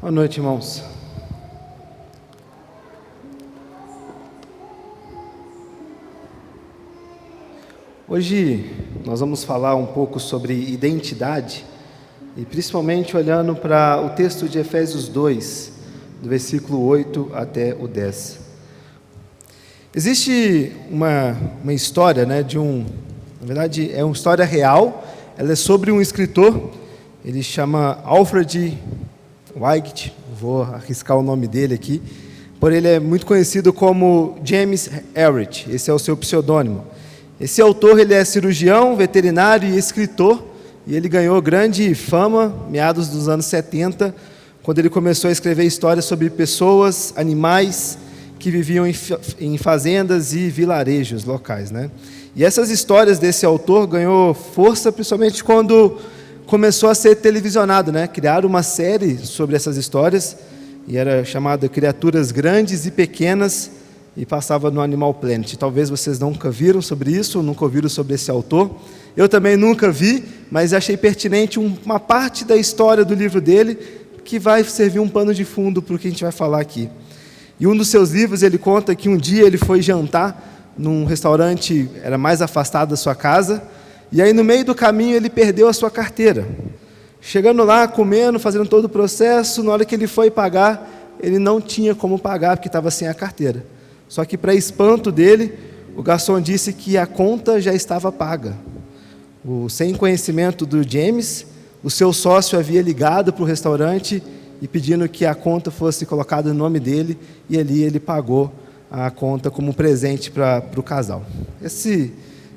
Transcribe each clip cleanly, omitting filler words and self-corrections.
Boa noite, irmãos. Hoje nós vamos falar um pouco sobre identidade e principalmente olhando para o texto de Efésios 2, do versículo 8 até o 10. Existe uma história, na verdade é uma história real, ela é sobre um escritor, ele chama Alfred Weight, vou arriscar o nome dele aqui, porém ele é muito conhecido como James Herriot, esse é o seu pseudônimo. Esse autor ele é cirurgião, veterinário e escritor, e ele ganhou grande fama meados dos anos 70, quando ele começou a escrever histórias sobre pessoas, animais que viviam em fazendas e vilarejos locais, E essas histórias desse autor ganhou força principalmente quando começou a ser televisionado, Criaram uma série sobre essas histórias, e era chamada Criaturas Grandes e Pequenas, e passava no Animal Planet. Talvez vocês nunca viram sobre isso, ou nunca ouviram sobre esse autor. Eu também nunca vi, mas achei pertinente uma parte da história do livro dele, que vai servir um pano de fundo para o que a gente vai falar aqui. E um dos seus livros, ele conta que um dia ele foi jantar num restaurante, era mais afastado da sua casa, e aí no meio do caminho ele perdeu a sua carteira. Chegando lá, comendo, fazendo todo o processo, na hora que ele foi pagar, ele não tinha como pagar, porque estava sem a carteira. Só que, para espanto dele, o garçom disse que a conta já estava paga. Sem conhecimento do James, o seu sócio havia ligado para o restaurante e pedindo que a conta fosse colocada no nome dele, e ali ele pagou a conta como presente para o casal.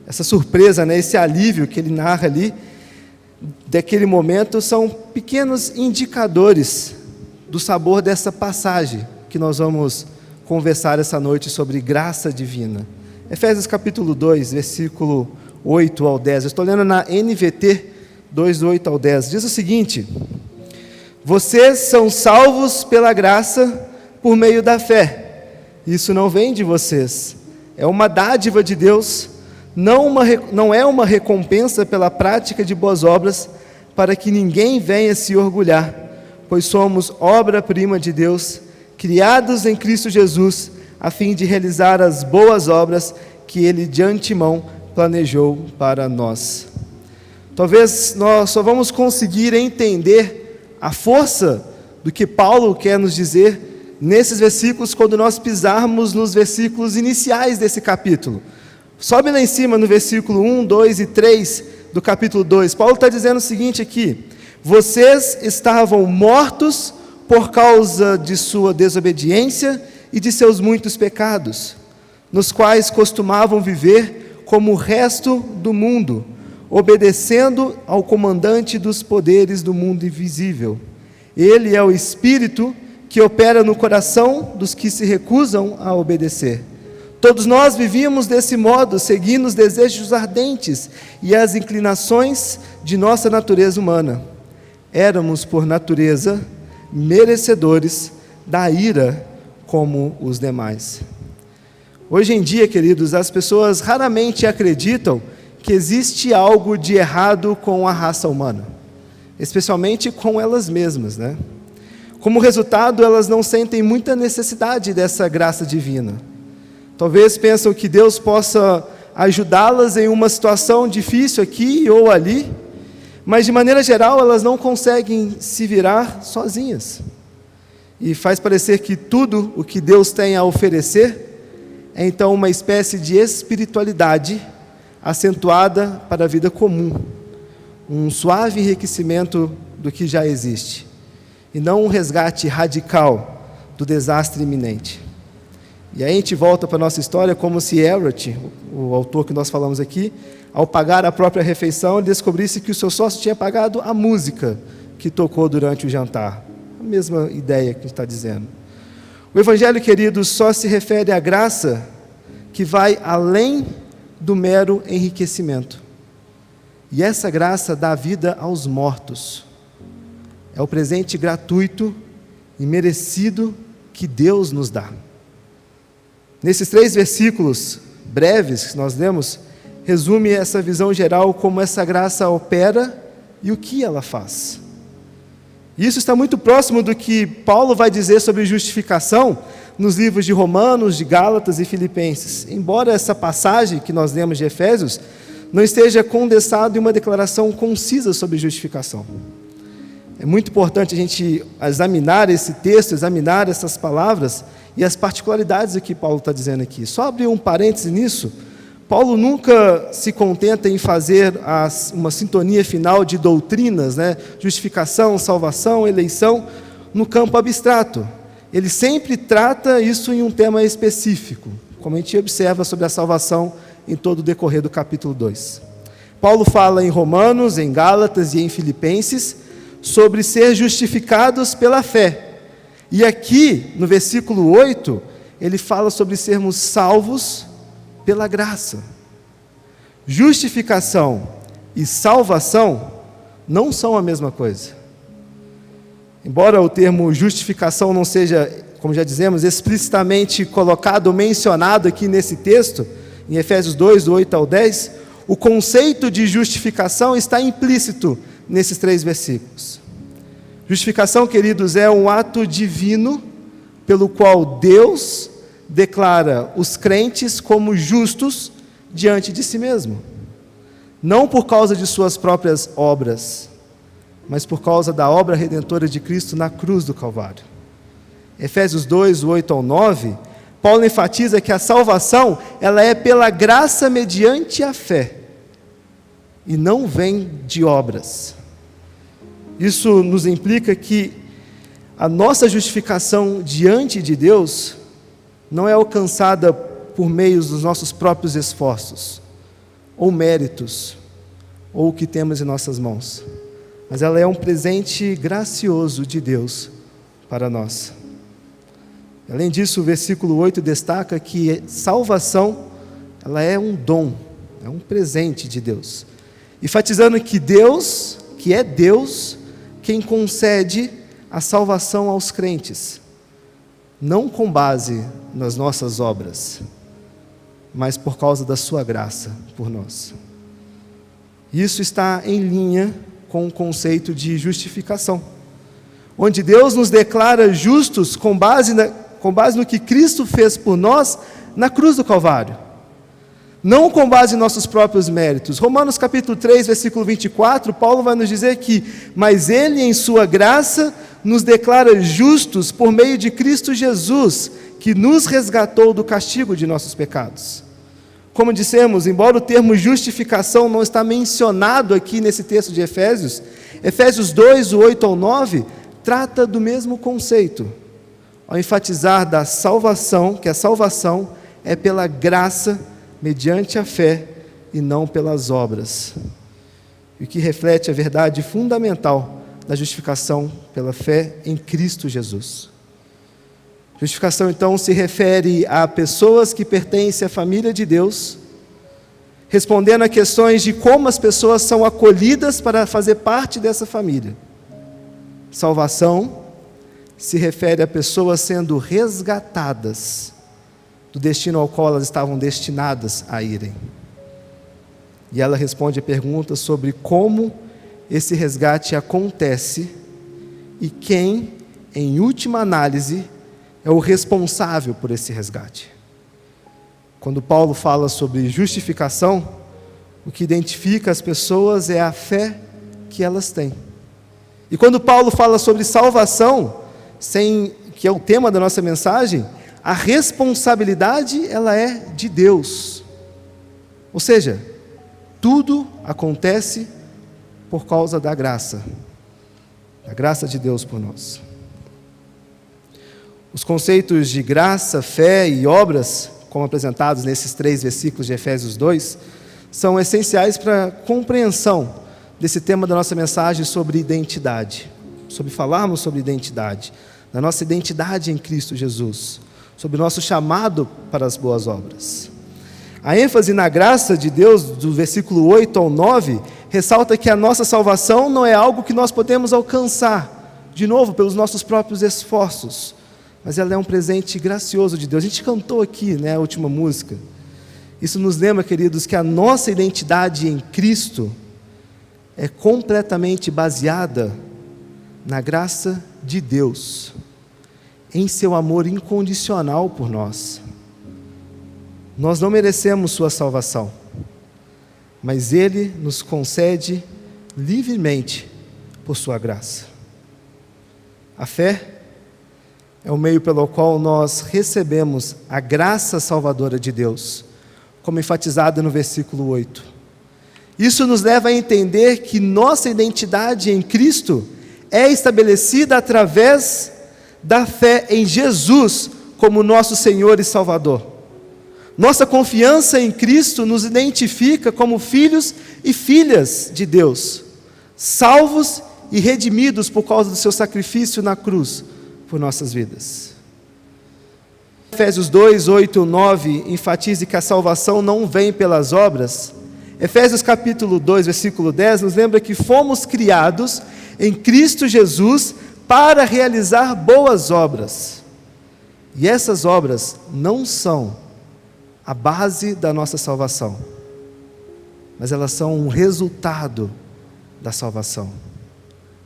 Essa surpresa, esse alívio que ele narra ali, daquele momento, são pequenos indicadores do sabor dessa passagem que nós vamos conversar essa noite sobre graça divina. Efésios capítulo 2, versículo 8 ao 10. Eu estou lendo na NVT 2, 8 ao 10. Diz o seguinte: vocês são salvos pela graça por meio da fé. Isso não vem de vocês. É uma dádiva de Deus, não é uma recompensa pela prática de boas obras, para que ninguém venha se orgulhar, pois somos obra-prima de Deus, criados em Cristo Jesus, a fim de realizar as boas obras que Ele de antemão planejou para nós. Talvez nós só vamos conseguir entender a força do que Paulo quer nos dizer nesses versículos quando nós pisarmos nos versículos iniciais desse capítulo. Sobe lá em cima no versículo 1, 2 e 3 do capítulo 2. Paulo está dizendo o seguinte aqui: vocês estavam mortos por causa de sua desobediência e de seus muitos pecados, nos quais costumavam viver como o resto do mundo, obedecendo ao comandante dos poderes do mundo invisível. Ele é o Espírito que opera no coração dos que se recusam a obedecer. Todos nós vivíamos desse modo, seguindo os desejos ardentes e as inclinações de nossa natureza humana. Éramos, por natureza, merecedores da ira como os demais. Hoje em dia, queridos, as pessoas raramente acreditam que existe algo de errado com a raça humana, especialmente com elas mesmas, Como resultado, elas não sentem muita necessidade dessa graça divina. Talvez pensam que Deus possa ajudá-las em uma situação difícil aqui ou ali, mas de maneira geral elas não conseguem se virar sozinhas. E faz parecer que tudo o que Deus tem a oferecer é então uma espécie de espiritualidade acentuada para a vida comum, um suave enriquecimento do que já existe, e não um resgate radical do desastre iminente. E aí a gente volta para a nossa história como se Herriot, o autor que nós falamos aqui, ao pagar a própria refeição, ele descobrisse que o seu sócio tinha pagado a música que tocou durante o jantar. A mesma ideia que a gente está dizendo. O Evangelho, queridos, só se refere à graça que vai além do mero enriquecimento. E essa graça dá vida aos mortos. É o presente gratuito e merecido que Deus nos dá. Nesses 3 versículos breves que nós lemos, resume essa visão geral, como essa graça opera e o que ela faz. Isso está muito próximo do que Paulo vai dizer sobre justificação nos livros de Romanos, de Gálatas e Filipenses. Embora essa passagem que nós lemos de Efésios não esteja condensado em uma declaração concisa sobre justificação. É muito importante a gente examinar esse texto, examinar essas palavras e as particularidades do que Paulo está dizendo aqui. Só abrir um parêntese nisso, Paulo nunca se contenta em fazer uma sintonia final de doutrinas, né? Justificação, salvação, eleição, no campo abstrato. Ele sempre trata isso em um tema específico, como a gente observa sobre a salvação em todo o decorrer do capítulo 2. Paulo fala em Romanos, em Gálatas e em Filipenses sobre ser justificados pela fé. E aqui, no versículo 8, ele fala sobre sermos salvos pela graça. Justificação e salvação não são a mesma coisa. Embora o termo justificação não seja, como já dizemos, explicitamente colocado ou mencionado aqui nesse texto, em Efésios 2, do 8 ao 10, o conceito de justificação está implícito nesses 3 versículos. Justificação, queridos, é um ato divino pelo qual Deus declara os crentes como justos diante de si mesmo. Não por causa de suas próprias obras, mas por causa da obra redentora de Cristo na cruz do Calvário. Efésios 2, 8 ao 9, Paulo enfatiza que a salvação, ela é pela graça mediante a fé, e não vem de obras. Isso nos implica que a nossa justificação diante de Deus não é alcançada por meios dos nossos próprios esforços, ou méritos, ou o que temos em nossas mãos, mas ela é um presente gracioso de Deus para nós. Além disso, o versículo 8 destaca que salvação, ela é um dom, é um presente de Deus, enfatizando que Deus, que é Deus, quem concede a salvação aos crentes, não com base nas nossas obras, mas por causa da sua graça por nós. Isso está em linha com o conceito de justificação, onde Deus nos declara justos com base no que Cristo fez por nós na cruz do Calvário, não com base em nossos próprios méritos. Romanos capítulo 3, versículo 24, Paulo vai nos dizer que, mas Ele em sua graça nos declara justos por meio de Cristo Jesus, que nos resgatou do castigo de nossos pecados. Como dissemos, embora o termo justificação não está mencionado aqui nesse texto de Efésios, Efésios 2, 8 ao 9, trata do mesmo conceito, ao enfatizar da salvação, que a salvação é pela graça, mediante a fé, e não pelas obras. E que reflete a verdade fundamental da justificação pela fé em Cristo Jesus. Justificação, então, se refere a pessoas que pertencem à família de Deus, respondendo a questões de como as pessoas são acolhidas para fazer parte dessa família. Salvação se refere a pessoas sendo resgatadas do destino ao qual elas estavam destinadas a irem. E ela responde a pergunta sobre como esse resgate acontece e quem, em última análise, é o responsável por esse resgate. Quando Paulo fala sobre justificação, o que identifica as pessoas é a fé que elas têm. E quando Paulo fala sobre salvação, que é o tema da nossa mensagem, a responsabilidade ela é de Deus. Ou seja, tudo acontece por causa da graça de Deus por nós. Os conceitos de graça, fé e obras, como apresentados nesses 3 versículos de Efésios 2, são essenciais para a compreensão desse tema da nossa mensagem sobre identidade, sobre falarmos sobre identidade, da nossa identidade em Cristo Jesus, sobre o nosso chamado para as boas obras. A ênfase na graça de Deus, do versículo 8 ao 9, ressalta que a nossa salvação não é algo que nós podemos alcançar, de novo, pelos nossos próprios esforços, mas ela é um presente gracioso de Deus. A gente cantou aqui, a última música. Isso nos lembra, queridos, que a nossa identidade em Cristo é completamente baseada na graça de Deus, em seu amor incondicional por nós. Nós não merecemos sua salvação, mas Ele nos concede livremente por sua graça. A fé é o meio pelo qual nós recebemos a graça salvadora de Deus, como enfatizado no versículo 8. Isso nos leva a entender que nossa identidade em Cristo é estabelecida através da fé em Jesus como nosso Senhor e Salvador. Nossa confiança em Cristo nos identifica como filhos e filhas de Deus, salvos e redimidos por causa do seu sacrifício na cruz por nossas vidas. Efésios 2, 8 e 9 enfatiza que a salvação não vem pelas obras. Efésios capítulo 2, versículo 10 nos lembra que fomos criados em Cristo Jesus para realizar boas obras. E essas obras não são a base da nossa salvação, mas elas são um resultado da salvação.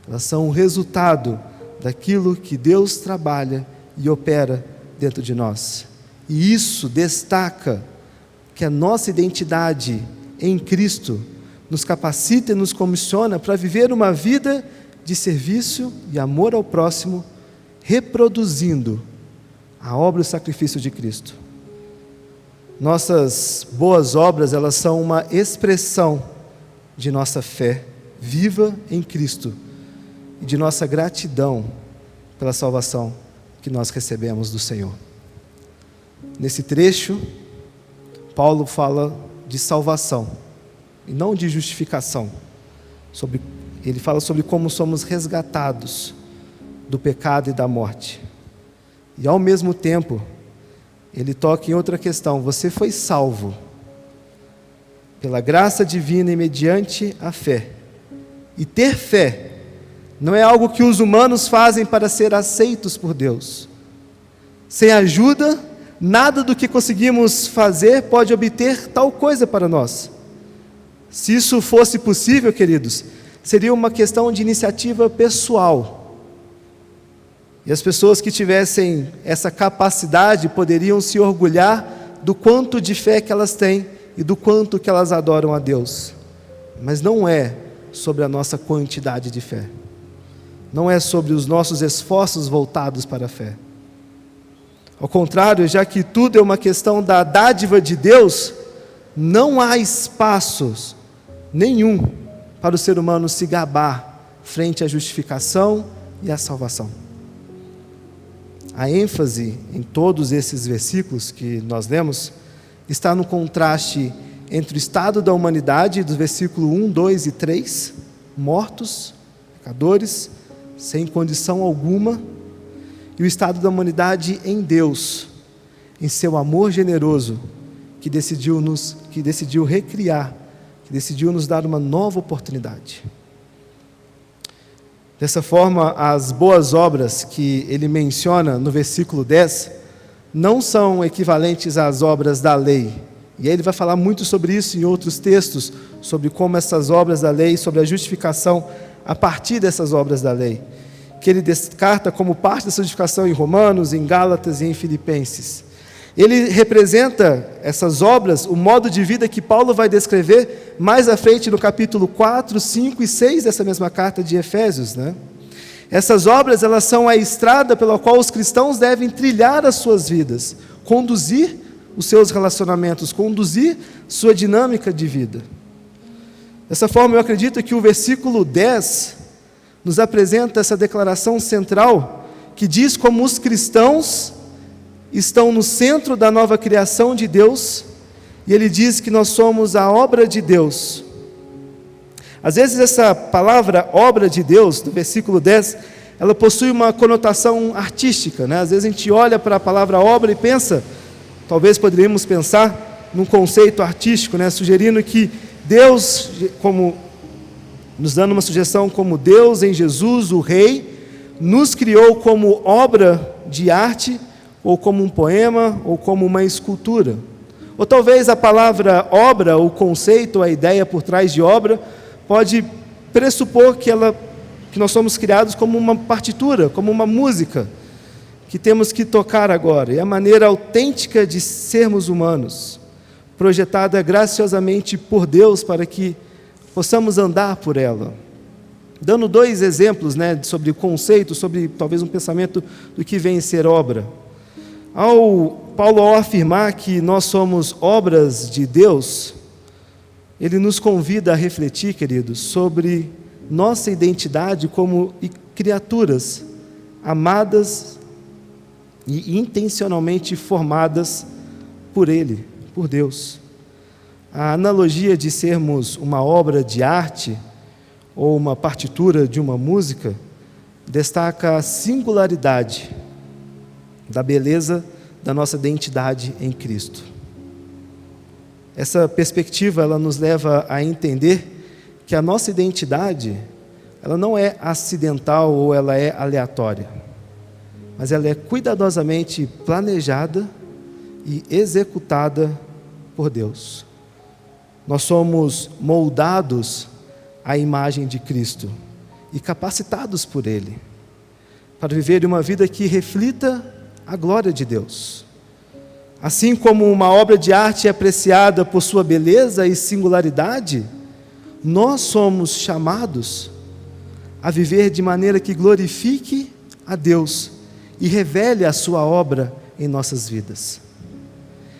Elas são um resultado daquilo que Deus trabalha e opera dentro de nós. E isso destaca que a nossa identidade em Cristo nos capacita e nos comissiona para viver uma vida de serviço e amor ao próximo, reproduzindo a obra e o sacrifício de Cristo. Nossas boas obras, elas são uma expressão de nossa fé viva em Cristo e de nossa gratidão pela salvação que nós recebemos do Senhor. Nesse trecho, Paulo fala de salvação e não de justificação. Ele fala sobre como somos resgatados do pecado e da morte. E ao mesmo tempo, ele toca em outra questão: você foi salvo pela graça divina e mediante a fé. E ter fé não é algo que os humanos fazem para ser aceitos por Deus. Sem ajuda, nada do que conseguimos fazer pode obter tal coisa para nós. Se isso fosse possível, queridos, seria uma questão de iniciativa pessoal. E as pessoas que tivessem essa capacidade poderiam se orgulhar do quanto de fé que elas têm e do quanto que elas adoram a Deus. Mas não é sobre a nossa quantidade de fé. Não é sobre os nossos esforços voltados para a fé. Ao contrário, já que tudo é uma questão da dádiva de Deus, não há espaço nenhum para o ser humano se gabar frente à justificação e à salvação. A ênfase em todos esses versículos que nós lemos está no contraste entre o estado da humanidade, dos versículos 1, 2 e 3, mortos, pecadores, sem condição alguma, e o estado da humanidade em Deus, em seu amor generoso, que decidiu recriar, que decidiu nos dar uma nova oportunidade. Dessa forma, as boas obras que ele menciona no versículo 10 não são equivalentes às obras da lei. E aí ele vai falar muito sobre isso em outros textos, sobre como essas obras da lei, sobre a justificação a partir dessas obras da lei, que ele descarta como parte da justificação em Romanos, em Gálatas e em Filipenses. Ele representa essas obras, o modo de vida que Paulo vai descrever mais à frente no capítulo 4, 5 e 6 dessa mesma carta de Efésios, né? Essas obras, elas são a estrada pela qual os cristãos devem trilhar as suas vidas, conduzir os seus relacionamentos, conduzir sua dinâmica de vida. Dessa forma, eu acredito que o versículo 10 nos apresenta essa declaração central, que diz como os cristãos estão no centro da nova criação de Deus, e ele diz que nós somos a obra de Deus. Às vezes essa palavra obra de Deus, do versículo 10, ela possui uma conotação artística, né? Às vezes a gente olha para a palavra obra e pensa, talvez poderíamos pensar num conceito artístico, né? Sugerindo que Deus, como nos dando uma sugestão, como Deus em Jesus, o Rei, nos criou como obra de arte, ou como um poema, ou como uma escultura. Ou talvez a palavra obra, o conceito, a ideia por trás de obra, pode pressupor que ela que nós somos criados como uma partitura, como uma música, que temos que tocar agora. É a maneira autêntica de sermos humanos, projetada graciosamente por Deus para que possamos andar por ela. Dando 2 exemplos, sobre o conceito, sobre talvez um pensamento do que vem a ser obra. Paulo, ao afirmar que nós somos obras de Deus, ele nos convida a refletir, queridos, sobre nossa identidade como criaturas amadas e intencionalmente formadas por Ele, por Deus. A analogia de sermos uma obra de arte ou uma partitura de uma música destaca a singularidade da beleza da nossa identidade em Cristo. Essa perspectiva, ela nos leva a entender que a nossa identidade, ela não é acidental ou ela é aleatória, mas ela é cuidadosamente planejada e executada por Deus. Nós somos moldados à imagem de Cristo e capacitados por Ele para viver uma vida que reflita a glória de Deus. Assim como uma obra de arte é apreciada por sua beleza e singularidade, nós somos chamados a viver de maneira que glorifique a Deus e revele a sua obra em nossas vidas.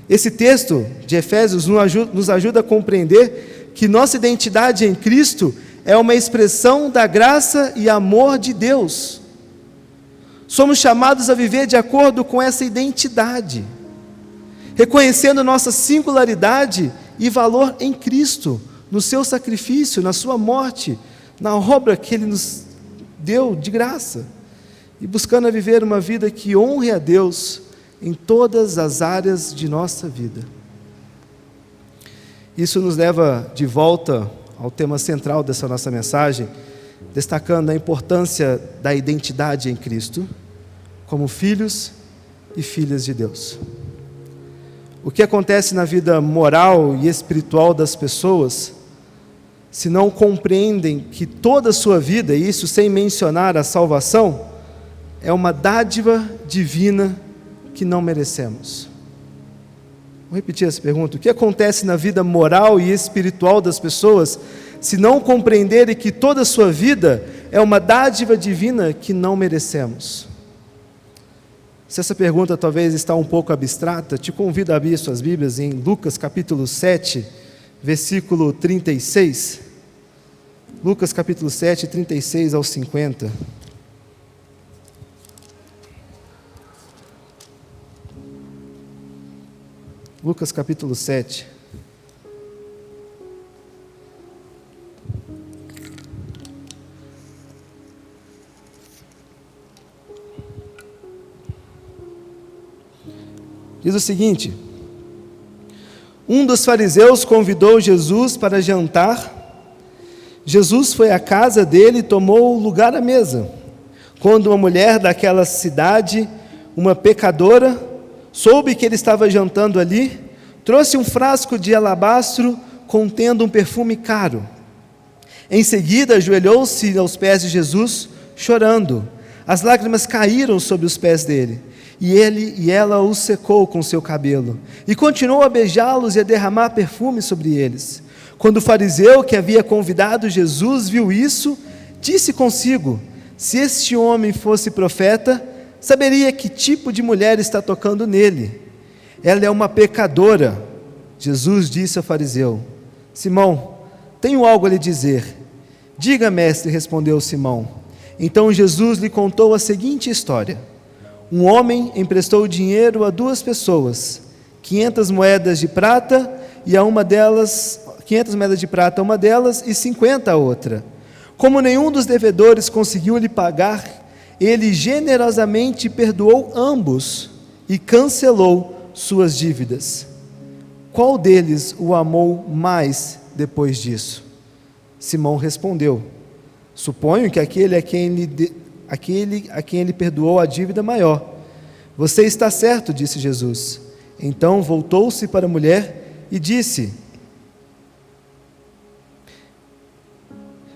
Esse texto de Efésios nos ajuda a compreender que nossa identidade em Cristo é uma expressão da graça e amor de Deus. Somos chamados a viver de acordo com essa identidade, reconhecendo nossa singularidade e valor em Cristo, no seu sacrifício, na sua morte, na obra que Ele nos deu de graça, e buscando a viver uma vida que honre a Deus em todas as áreas de nossa vida. Isso nos leva de volta ao tema central dessa nossa mensagem, destacando a importância da identidade em Cristo, como filhos e filhas de Deus. O que acontece na vida moral e espiritual das pessoas, se não compreendem que toda a sua vida, e isso sem mencionar a salvação, é uma dádiva divina que não merecemos. Vou repetir essa pergunta. O que acontece na vida moral e espiritual das pessoas, se não compreenderem que toda a sua vida é uma dádiva divina que não merecemos? Se essa pergunta talvez está um pouco abstrata, te convido a abrir suas Bíblias em Lucas capítulo 7, versículo 36. Lucas capítulo 7, 36 ao 50. Lucas capítulo 7. Diz o seguinte: um dos fariseus convidou Jesus para jantar. Jesus foi à casa dele e tomou lugar à mesa. Quando uma mulher daquela cidade, uma pecadora, soube que ele estava jantando ali, trouxe um frasco de alabastro contendo um perfume caro. Em seguida, ajoelhou-se aos pés de Jesus, chorando. As lágrimas caíram sobre os pés dele. E ela os secou com seu cabelo, e continuou a beijá-los e a derramar perfume sobre eles. Quando o fariseu que havia convidado Jesus viu isso, disse consigo: se este homem fosse profeta, saberia que tipo de mulher está tocando nele. Ela é uma pecadora. Jesus disse ao fariseu: Simão, tenho algo a lhe dizer. Diga, mestre, respondeu Simão. Então Jesus lhe contou a seguinte história. Um homem emprestou dinheiro a 2 pessoas, 500 moedas de prata a uma delas e 50 a outra. Como nenhum dos devedores conseguiu lhe pagar, ele generosamente perdoou ambos e cancelou suas dívidas. Qual deles o amou mais depois disso? Simão respondeu: suponho que aquele a quem ele perdoou a dívida maior. Você está certo, disse Jesus. Então voltou-se para a mulher e disse: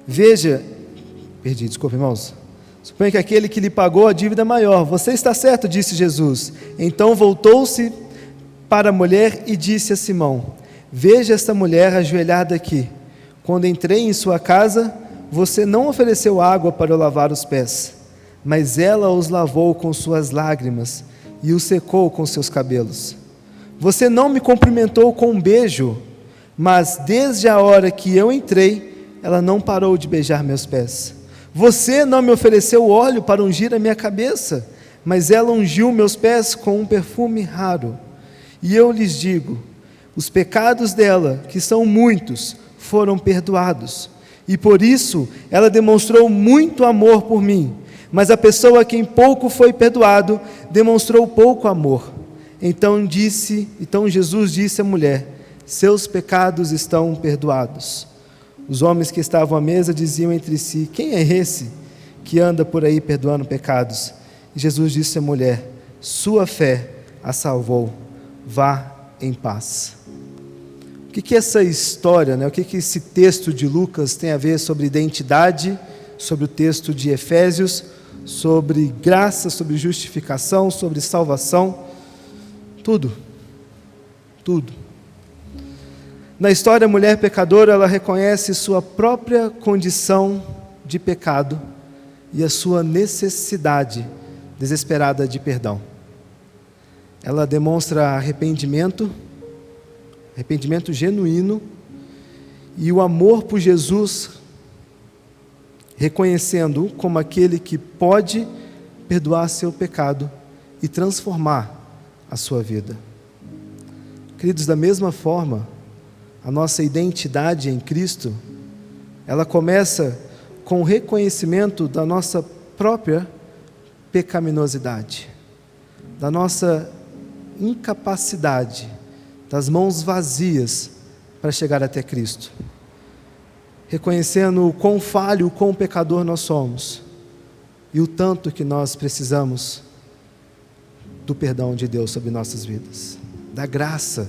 veja Desculpa, irmãos. Suponha que aquele que lhe pagou a dívida é maior. Você está certo, disse Jesus. Então voltou-se para a mulher e disse a Simão: veja esta mulher ajoelhada aqui. Quando entrei em sua casa, você não ofereceu água para eu lavar os pés, mas ela os lavou com suas lágrimas e os secou com seus cabelos. Você não me cumprimentou com um beijo, mas desde a hora que eu entrei, ela não parou de beijar meus pés. Você não me ofereceu óleo para ungir a minha cabeça, mas ela ungiu meus pés com um perfume raro. E eu lhes digo, os pecados dela, que são muitos, foram perdoados. E por isso ela demonstrou muito amor por mim. Mas a pessoa a quem pouco foi perdoado, demonstrou pouco amor. Então Jesus disse à mulher: seus pecados estão perdoados. Os homens que estavam à mesa diziam entre si: quem é esse que anda por aí perdoando pecados? E Jesus disse à mulher: sua fé a salvou, vá em paz. O que essa história, o que esse texto de Lucas tem a ver sobre identidade, sobre o texto de Efésios, sobre graça, sobre justificação, sobre salvação? Tudo. Na história, a mulher pecadora, ela reconhece sua própria condição de pecado e a sua necessidade desesperada de perdão. Ela demonstra arrependimento genuíno e o amor por Jesus, reconhecendo-o como aquele que pode perdoar seu pecado e transformar a sua vida. Queridos, da mesma forma, a nossa identidade em Cristo, ela começa com o reconhecimento da nossa própria pecaminosidade, da nossa incapacidade, das mãos vazias para chegar até Cristo, reconhecendo o quão falho, o quão pecador nós somos e o tanto que nós precisamos do perdão de Deus sobre nossas vidas, da graça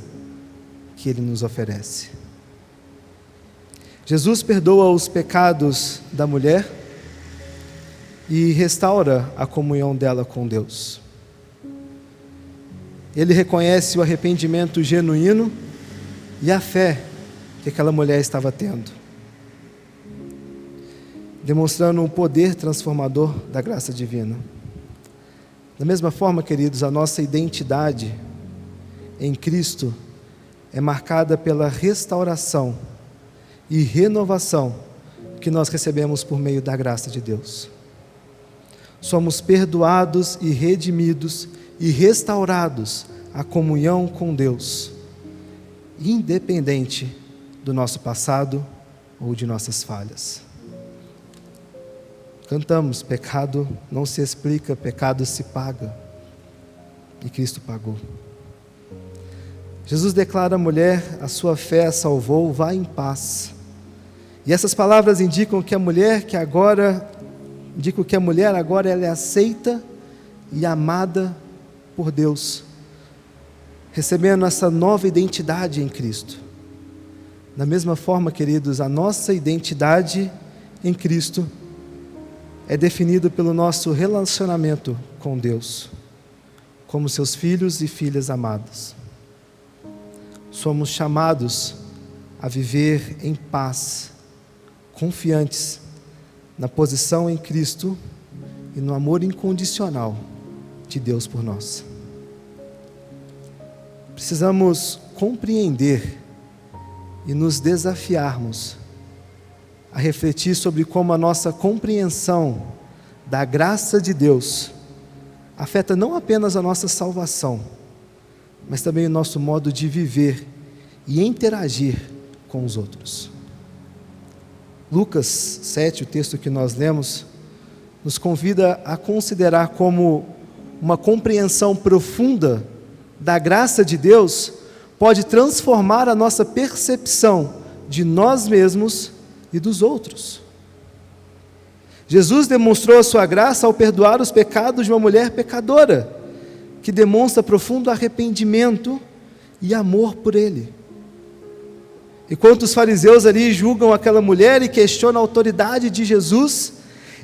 que Ele nos oferece. Jesus perdoa os pecados da mulher e restaura a comunhão dela com Deus. Ele reconhece o arrependimento genuíno e a fé que aquela mulher estava tendo, demonstrando um poder transformador da graça divina. Da mesma forma, queridos, a nossa identidade em Cristo é marcada pela restauração e renovação que nós recebemos por meio da graça de Deus. Somos perdoados e redimidos e restaurados à comunhão com Deus, independente do nosso passado ou de nossas falhas. Cantamos: pecado não se explica, pecado se paga, e Cristo pagou. Jesus declara à mulher: a sua fé a salvou, vá em paz. E essas palavras indicam que a mulher agora ela é aceita e amada por Deus, recebendo essa nova identidade em Cristo. Da mesma forma, queridos, a nossa identidade em Cristo é definida pelo nosso relacionamento com Deus, como seus filhos e filhas amados. Somos chamados a viver em paz, confiantes na posição em Cristo e no amor incondicional de Deus por nós. Precisamos compreender e nos desafiarmos a refletir sobre como a nossa compreensão da graça de Deus afeta não apenas a nossa salvação, mas também o nosso modo de viver e interagir com os outros. Lucas 7, o texto que nós lemos, nos convida a considerar como uma compreensão profunda da graça de Deus pode transformar a nossa percepção de nós mesmos e dos outros. Jesus demonstrou a sua graça ao perdoar os pecados de uma mulher pecadora, que demonstra profundo arrependimento e amor por Ele. Enquanto os fariseus ali julgam aquela mulher e questionam a autoridade de Jesus,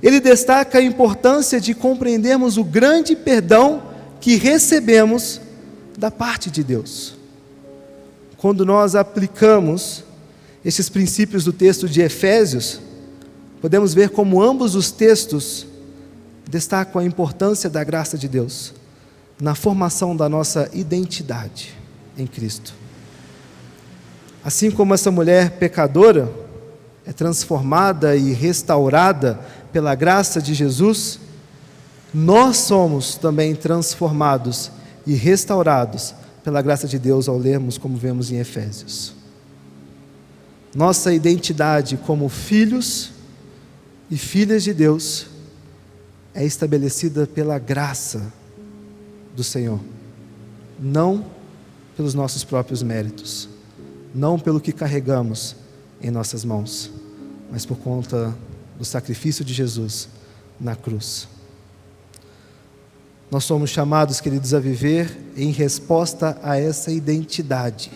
ele destaca a importância de compreendermos o grande perdão que recebemos da parte de Deus. Quando nós aplicamos esses princípios do texto de Efésios, podemos ver como ambos os textos destacam a importância da graça de Deus na formação da nossa identidade em Cristo. Assim como essa mulher pecadora é transformada e restaurada pela graça de Jesus, nós somos também transformados e restaurados pela graça de Deus ao lermos como vemos em Efésios. Nossa identidade como filhos e filhas de Deus é estabelecida pela graça do Senhor, não pelos nossos próprios méritos, não pelo que carregamos em nossas mãos, mas por conta do sacrifício de Jesus na cruz. Nós somos chamados, queridos, a viver em resposta a essa identidade,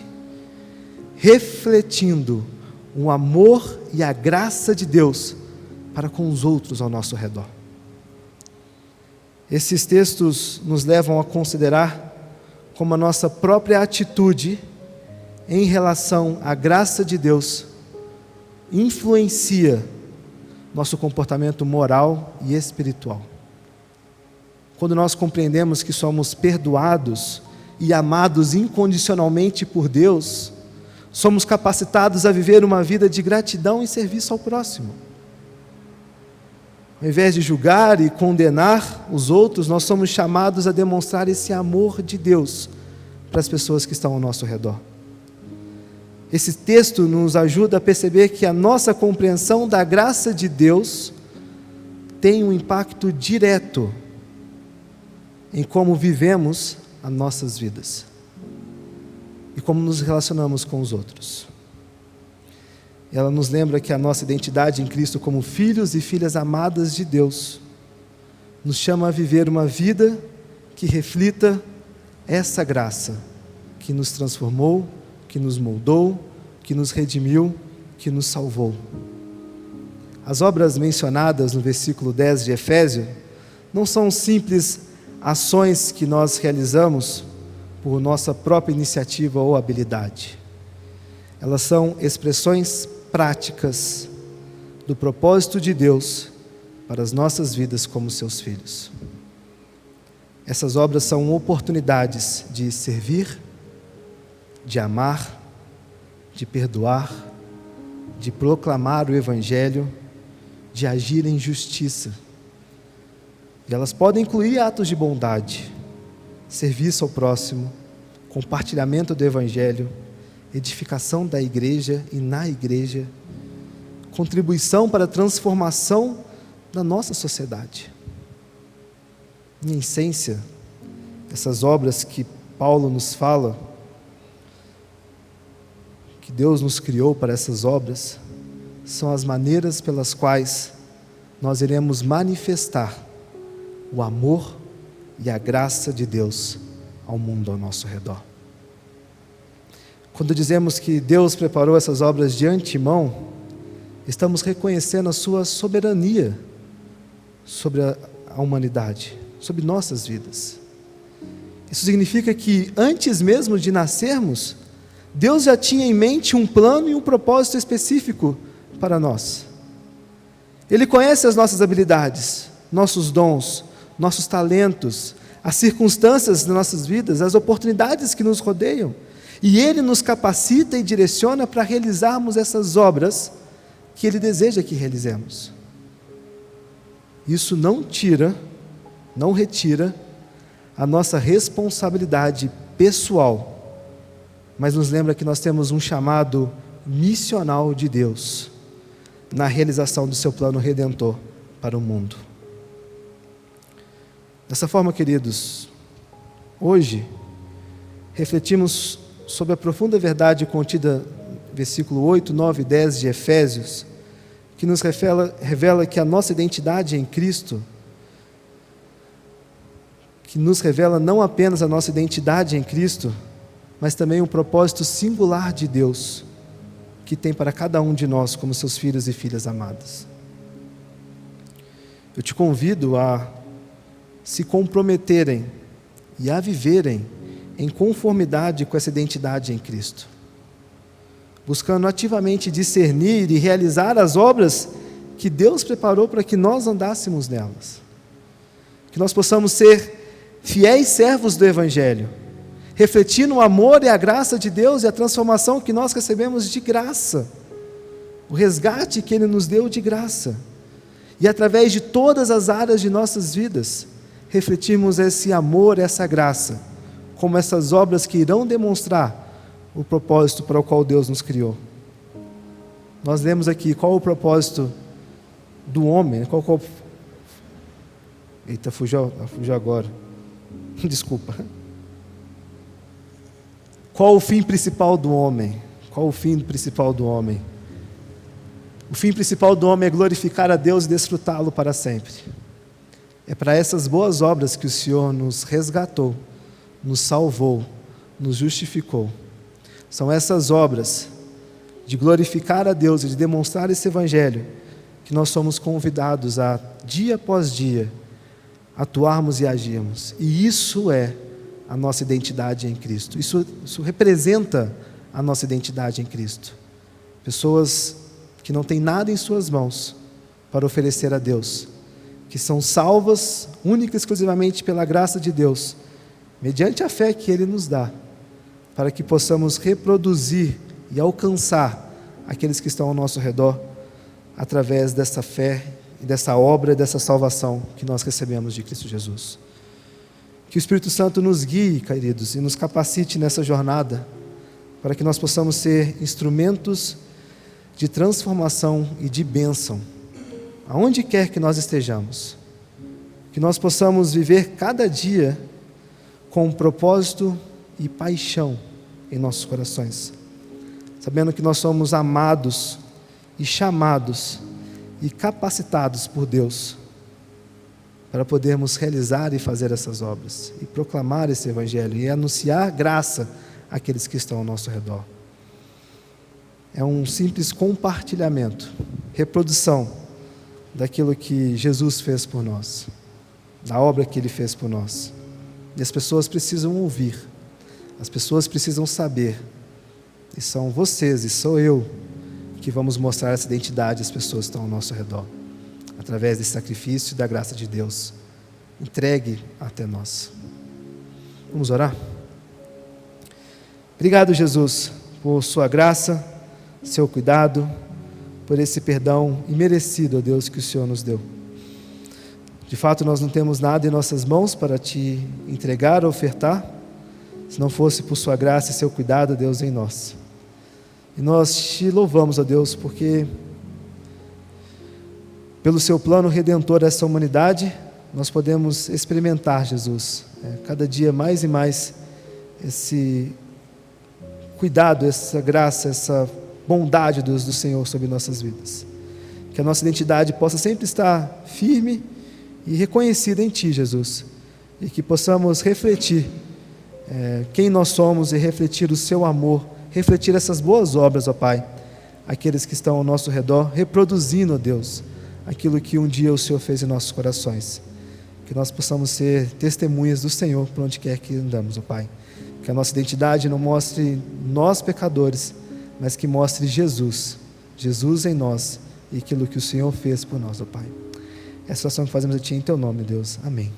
refletindo o amor e a graça de Deus para com os outros ao nosso redor. Esses textos nos levam a considerar como a nossa própria atitude em relação à graça de Deus influencia nosso comportamento moral e espiritual. Quando nós compreendemos que somos perdoados e amados incondicionalmente por Deus, somos capacitados a viver uma vida de gratidão e serviço ao próximo. Ao invés de julgar e condenar os outros, nós somos chamados a demonstrar esse amor de Deus para as pessoas que estão ao nosso redor. Esse texto nos ajuda a perceber que a nossa compreensão da graça de Deus tem um impacto direto em como vivemos as nossas vidas e como nos relacionamos com os outros. Ela nos lembra que a nossa identidade em Cristo como filhos e filhas amadas de Deus nos chama a viver uma vida que reflita essa graça que nos transformou, que nos moldou, que nos redimiu, que nos salvou. As obras mencionadas no versículo 10 de Efésios não são simples ações que nós realizamos por nossa própria iniciativa ou habilidade. Elas são expressões práticas do propósito de Deus para as nossas vidas como seus filhos. Essas obras são oportunidades de servir, de amar, de perdoar, de proclamar o Evangelho, de agir em justiça. E elas podem incluir atos de bondade, serviço ao próximo, compartilhamento do Evangelho, edificação da igreja e na igreja, contribuição para a transformação da nossa sociedade. Em essência, essas obras que Paulo nos fala, que Deus nos criou para essas obras, são as maneiras pelas quais nós iremos manifestar o amor e a graça de Deus ao mundo ao nosso redor. Quando dizemos que Deus preparou essas obras de antemão, estamos reconhecendo a sua soberania sobre a humanidade, sobre nossas vidas. Isso significa que antes mesmo de nascermos, Deus já tinha em mente um plano e um propósito específico para nós. Ele conhece as nossas habilidades, nossos dons, nossos talentos, as circunstâncias das nossas vidas, as oportunidades que nos rodeiam, e Ele nos capacita e direciona para realizarmos essas obras que Ele deseja que realizemos. Isso não retira a nossa responsabilidade pessoal, mas nos lembra que nós temos um chamado missional de Deus na realização do seu plano redentor para o mundo. Dessa forma, queridos, hoje refletimos sobre a profunda verdade contida no versículo 8, 9 e 10 de Efésios, que nos revela que a nossa identidade em Cristo, que nos revela não apenas a nossa identidade em Cristo, mas também o propósito singular de Deus, que tem para cada um de nós como seus filhos e filhas amadas. eu te convido a se comprometerem e a viverem em conformidade com essa identidade em Cristo, buscando ativamente discernir e realizar as obras que Deus preparou para que nós andássemos nelas, que nós possamos ser fiéis servos do Evangelho, refletindo o amor e a graça de Deus e a transformação que nós recebemos de graça, o resgate que Ele nos deu de graça, e através de todas as áreas de nossas vidas, refletirmos esse amor, essa graça, como essas obras que irão demonstrar o propósito para o qual Deus nos criou. Nós lemos aqui qual o propósito do homem, Eita, fugiu agora, desculpa. Qual o fim principal do homem? Qual o fim principal do homem? O fim principal do homem é glorificar a Deus e desfrutá-lo para sempre. É para essas boas obras que o Senhor nos resgatou, nos salvou, nos justificou. São essas obras de glorificar a Deus e de demonstrar esse Evangelho que nós somos convidados a, dia após dia, atuarmos e agirmos. E isso é a nossa identidade em Cristo. Isso representa a nossa identidade em Cristo. Pessoas que não têm nada em suas mãos para oferecer a Deus, que são salvas única e exclusivamente pela graça de Deus, mediante a fé que Ele nos dá, para que possamos reproduzir e alcançar aqueles que estão ao nosso redor, através dessa fé e dessa obra e dessa salvação que nós recebemos de Cristo Jesus. Que o Espírito Santo nos guie, queridos, e nos capacite nessa jornada, para que nós possamos ser instrumentos de transformação e de bênção, aonde quer que nós estejamos. Que nós possamos viver cada dia com propósito e paixão em nossos corações, sabendo que nós somos amados e chamados e capacitados por Deus para podermos realizar e fazer essas obras, e proclamar esse Evangelho, e anunciar graça àqueles que estão ao nosso redor. É um simples compartilhamento, reprodução daquilo que Jesus fez por nós, da obra que Ele fez por nós. E as pessoas precisam ouvir, as pessoas precisam saber, e são vocês e sou eu que vamos mostrar essa identidade às pessoas que estão ao nosso redor, através desse sacrifício e da graça de Deus entregue até nós. Vamos orar? Obrigado, Jesus, por sua graça, seu cuidado, por esse perdão imerecido, ó Deus, que o Senhor nos deu. De fato, nós não temos nada em nossas mãos para te entregar ou ofertar, se não fosse por sua graça e seu cuidado, Deus, em nós. E nós te louvamos, ó Deus, porque pelo seu plano redentor dessa humanidade, nós podemos experimentar, Jesus, cada dia mais e mais esse cuidado, essa graça, essa bondade do Senhor sobre nossas vidas. Que a nossa identidade possa sempre estar firme e reconhecida em Ti, Jesus, e que possamos refletir quem nós somos e refletir o Seu amor, refletir essas boas obras, ó Pai, aqueles que estão ao nosso redor, reproduzindo, ó Deus, aquilo que um dia o Senhor fez em nossos corações. Que nós possamos ser testemunhas do Senhor por onde quer que andamos, ó Pai. Que a nossa identidade não mostre nós pecadores, mas que mostre Jesus em nós e aquilo que o Senhor fez por nós, ó Pai. Essa oração que fazemos a Ti em Teu nome, Deus. Amém.